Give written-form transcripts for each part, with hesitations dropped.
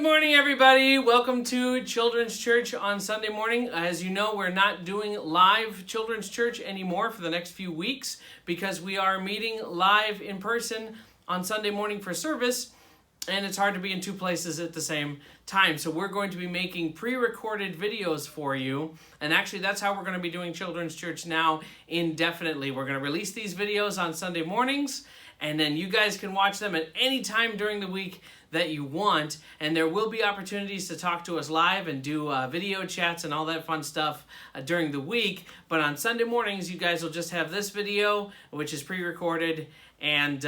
good morning, everybody. Welcome to Children's Church on Sunday morning. As you know, we're not doing live Children's Church anymore for the next few weeks because we are meeting live in person on Sunday morning for service, and it's hard to be in two places at the same time. So we're going to be making pre-recorded videos for you, and actually that's how we're going to be doing Children's Church now indefinitely. We're going to release these videos on Sunday mornings, and then you guys can watch them at any time during the week that you want, and there will be opportunities to talk to us live and do video chats and all that fun stuff during the week. But on Sunday mornings, you guys will just have this video, which is pre-recorded, and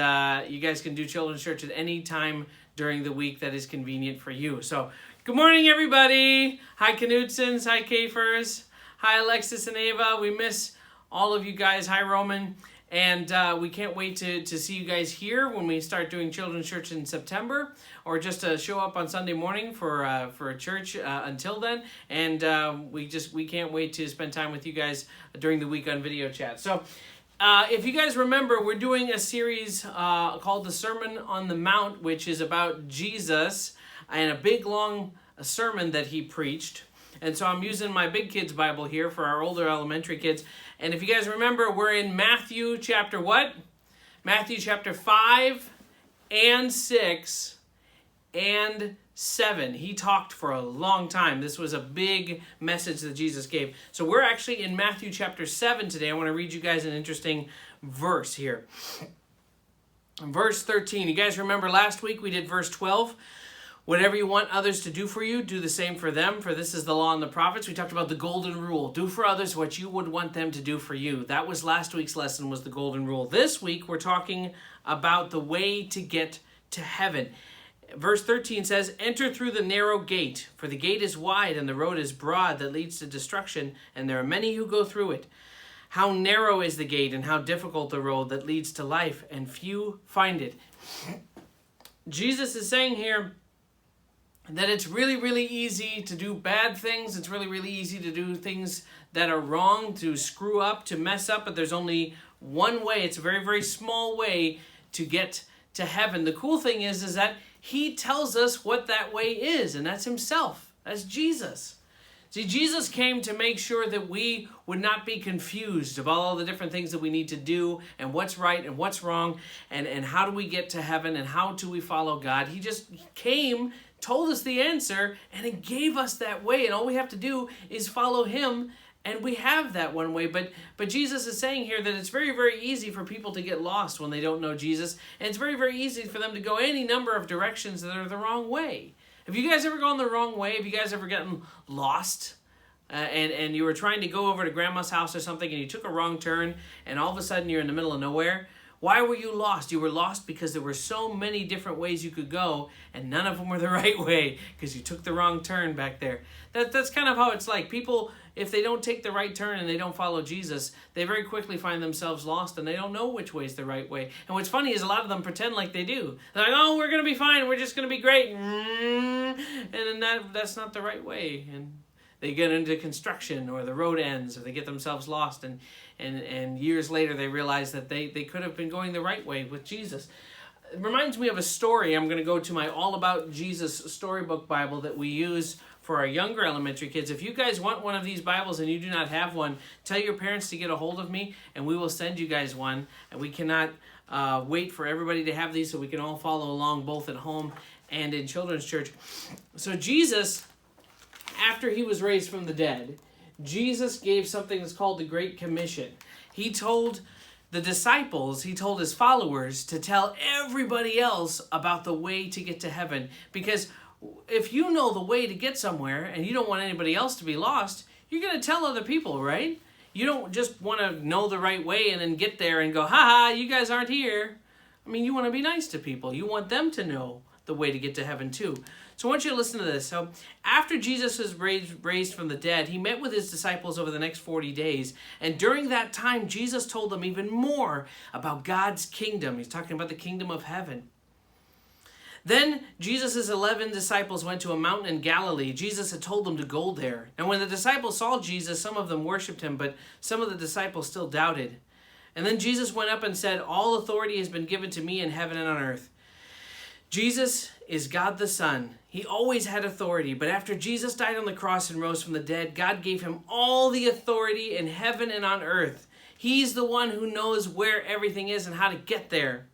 you guys can do Children's Church at any time during the week that is convenient for you. So, good morning, everybody. Hi, Knutsons. Hi, Kafers. Hi, Alexis and Ava. We miss all of you guys. Hi, Roman. And we can't wait to see you guys here when we start doing Children's Church in September, or just to show up on Sunday morning for a church until then. And we can't wait to spend time with you guys during the week on video chat. So if you guys remember, we're doing a series called The Sermon on the Mount, which is about Jesus and a big long sermon that he preached. And so I'm using my big kids Bible here for our older elementary kids. And if you guys remember, we're in Matthew chapter what? Matthew chapter 5 and 6 and 7. He talked for a long time. This was a big message that Jesus gave. So we're actually in Matthew chapter 7 today. I want to read you guys an interesting verse here. Verse 13. You guys remember last week we did verse 12. Whatever you want others to do for you, do the same for them, for this is the law and the prophets. We talked about the golden rule. Do for others what you would want them to do for you. That was last week's lesson, was the golden rule. This week, we're talking about the way to get to heaven. Verse 13 says, "Enter through the narrow gate, for the gate is wide and the road is broad that leads to destruction, and there are many who go through it. How narrow is the gate and how difficult the road that leads to life, and few find it." Jesus is saying here that it's really, really easy to do bad things. It's really, really easy to do things that are wrong, to screw up, to mess up, but there's only one way. It's a very, very small way to get to heaven. The cool thing is that he tells us what that way is, and that's himself. That's Jesus. See, Jesus came to make sure that we would not be confused about all the different things that we need to do and what's right and what's wrong and how do we get to heaven and how do we follow God. He just came, told us the answer, and it gave us that way. And all we have to do is follow him, and we have that one way. But Jesus is saying here that it's very, very easy for people to get lost when they don't know Jesus. And it's very, very easy for them to go any number of directions that are the wrong way. Have you guys ever gone the wrong way? Have you guys ever gotten lost? And you were trying to go over to grandma's house or something, and you took a wrong turn, and all of a sudden you're in the middle of nowhere? Why were you lost? You were lost because there were so many different ways you could go, and none of them were the right way because you took the wrong turn back there. That's kind of how it's like. People, if they don't take the right turn and they don't follow Jesus, they very quickly find themselves lost, and they don't know which way is the right way. And what's funny is a lot of them pretend like they do. They're like, oh, we're going to be fine. We're just going to be great. And then that's not the right way. And they get into construction, or the road ends, or they get themselves lost, and years later they realize that they could have been going the right way with Jesus. It reminds me of a story. I'm going to go to my All About Jesus Storybook Bible that we use for our younger elementary kids. If you guys want one of these Bibles and you do not have one, tell your parents to get a hold of me, and we will send you guys one. And we cannot wait for everybody to have these so we can all follow along both at home and in Children's Church. So Jesus, after he was raised from the dead, Jesus gave something that's called the Great Commission. He told the disciples, he told his followers to tell everybody else about the way to get to heaven. Because if you know the way to get somewhere and you don't want anybody else to be lost, you're going to tell other people, right? You don't just want to know the right way and then get there and go, ha, you guys aren't here. I mean, you want to be nice to people. You want them to know the way to get to heaven too. So I want you to listen to this. So after Jesus was raised from the dead, he met with his disciples over the next 40 days. And during that time, Jesus told them even more about God's kingdom. He's talking about the kingdom of heaven. Then Jesus' 11 disciples went to a mountain in Galilee. Jesus had told them to go there. And when the disciples saw Jesus, some of them worshipped him, but some of the disciples still doubted. And then Jesus went up and said, "All authority has been given to me in heaven and on earth." Jesus is God the Son. He always had authority, but after Jesus died on the cross and rose from the dead, God gave him all the authority in heaven and on earth. He's the one who knows where everything is and how to get there.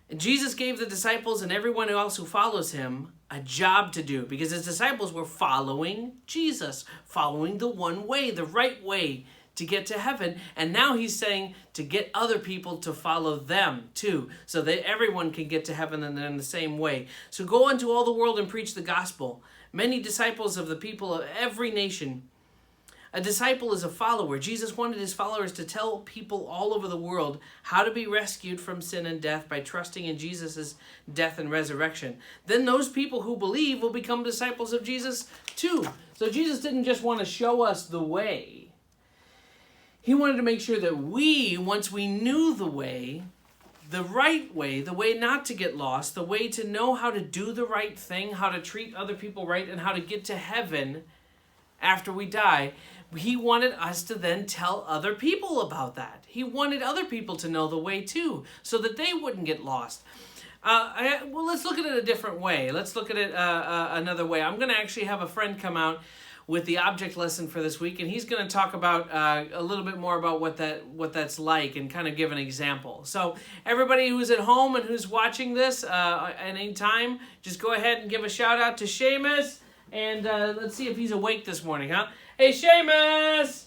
And Jesus gave the disciples and everyone else who follows him a job to do, because his disciples were following Jesus, following the one way, the right way to get to heaven. And now he's saying to get other people to follow them too, so that everyone can get to heaven in the same way. So go into all the world and preach the gospel. Many disciples of the people of every nation. A disciple is a follower. Jesus wanted his followers to tell people all over the world how to be rescued from sin and death by trusting in Jesus' death and resurrection. Then those people who believe will become disciples of Jesus too. So Jesus didn't just want to show us the way. He wanted to make sure that we, once we knew the way, the right way, the way not to get lost, the way to know how to do the right thing, how to treat other people right, and how to get to heaven after we die, he wanted us to then tell other people about that. He wanted other people to know the way too, so that they wouldn't get lost. Well, let's look at it a different way. Let's look at it another way. I'm going to actually have a friend come out with the object lesson for this week, and he's going to talk about a little bit more about what that's like and kind of give an example. So everybody who's at home and who's watching this at any time, just go ahead and give a shout out to Seamus, and let's see if he's awake this morning, huh? Hey, Seamus!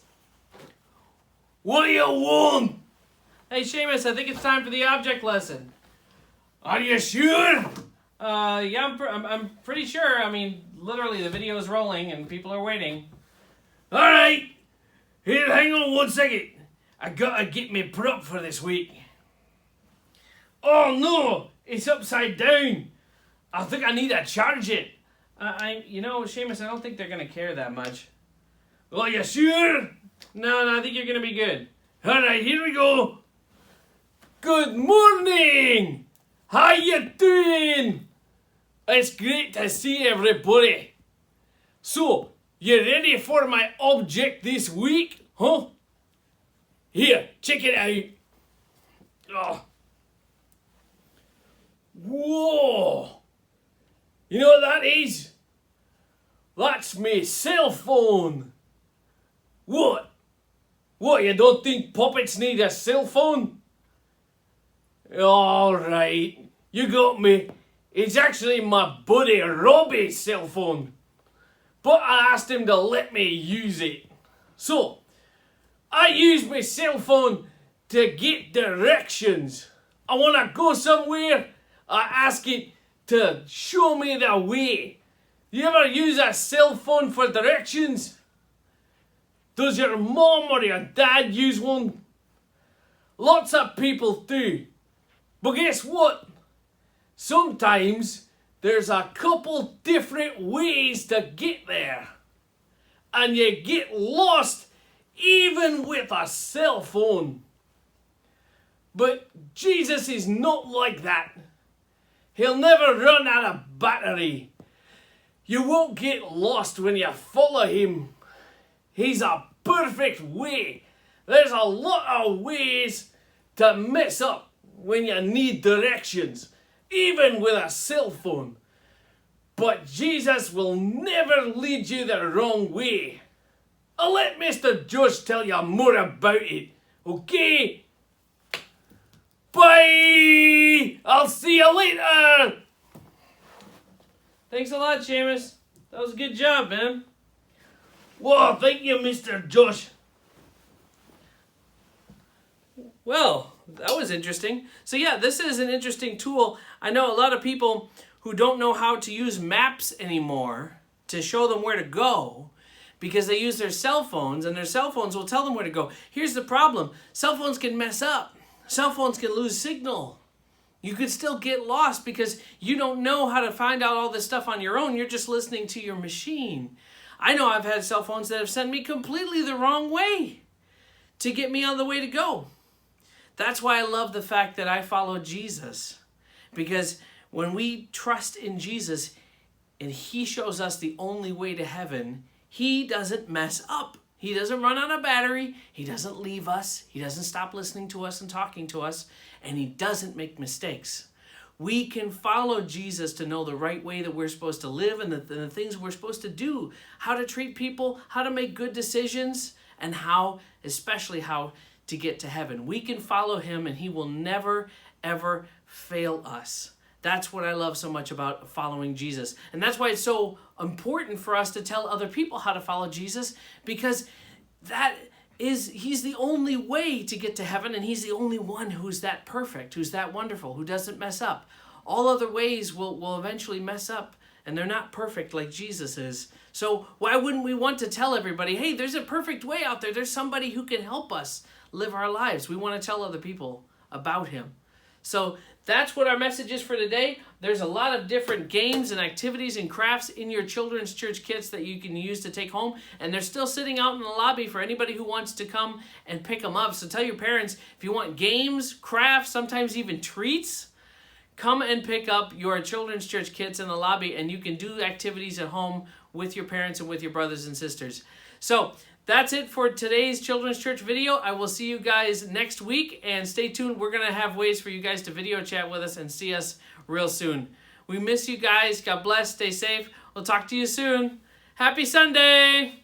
What do you want? Hey, Seamus, I think it's time for the object lesson. Are you sure? Yeah, I'm pretty sure. I mean, literally, the video is rolling and people are waiting. All right. Here, hang on 1 second. I gotta get me prop for this week. Oh no, it's upside down. I think I need to charge it. Seamus, I don't think they're gonna care that much. Are you sure? No, I think you're gonna be good. All right, here we go. Good morning. How you doing? It's great to see everybody. So, you ready for my object this week, huh? Here, check it out. Oh. Whoa! You know what that is? That's my cell phone. What? What, you don't think puppets need a cell phone? Alright, you got me. It's actually my buddy Robbie's cell phone. But I asked him to let me use it. So, I use my cell phone to get directions. I want to go somewhere, I ask it to show me the way. You ever use a cell phone for directions? Does your mom or your dad use one? Lots of people do. But guess what? Sometimes there's a couple different ways to get there. And you get lost even with a cell phone. But Jesus is not like that. He'll never run out of battery. You won't get lost when you follow him. He's a perfect way. There's a lot of ways to mess up when you need directions, even with a cell phone. But Jesus will never lead you the wrong way. I'll let Mr. Josh tell you more about it, okay? Bye! I'll see you later! Thanks a lot, Seamus. That was a good job, man. Well, thank you, Mr. Josh. Well, that was interesting. So yeah, this is an interesting tool. I know a lot of people who don't know how to use maps anymore to show them where to go because they use their cell phones, and their cell phones will tell them where to go. Here's the problem. Cell phones can mess up. Cell phones can lose signal. You could still get lost because you don't know how to find out all this stuff on your own. You're just listening to your machine. I know I've had cell phones that have sent me completely the wrong way to get me on the way to go. That's why I love the fact that I follow Jesus. Because when we trust in Jesus and he shows us the only way to heaven, he doesn't mess up. He doesn't run out of battery. He doesn't leave us. He doesn't stop listening to us and talking to us. And he doesn't make mistakes. We can follow Jesus to know the right way that we're supposed to live and the things we're supposed to do, how to treat people, how to make good decisions, and especially how to get to heaven. We can follow him and he will never, ever fail us. That's what I love so much about following Jesus. And that's why it's so important for us to tell other people how to follow Jesus, because he's the only way to get to heaven, and he's the only one who's that perfect, who's that wonderful, who doesn't mess up. All other ways will eventually mess up, and they're not perfect like Jesus is. So why wouldn't we want to tell everybody, hey, there's a perfect way out there. There's somebody who can help us live our lives. We want to tell other people about him. So that's what our message is for today. There's a lot of different games and activities and crafts in your children's church kits that you can use to take home. And they're still sitting out in the lobby for anybody who wants to come and pick them up. So tell your parents, if you want games, crafts, sometimes even treats, come and pick up your children's church kits in the lobby, and you can do activities at home with your parents and with your brothers and sisters. So that's it for today's Children's Church video. I will see you guys next week, and stay tuned. We're going to have ways for you guys to video chat with us and see us real soon. We miss you guys. God bless. Stay safe. We'll talk to you soon. Happy Sunday!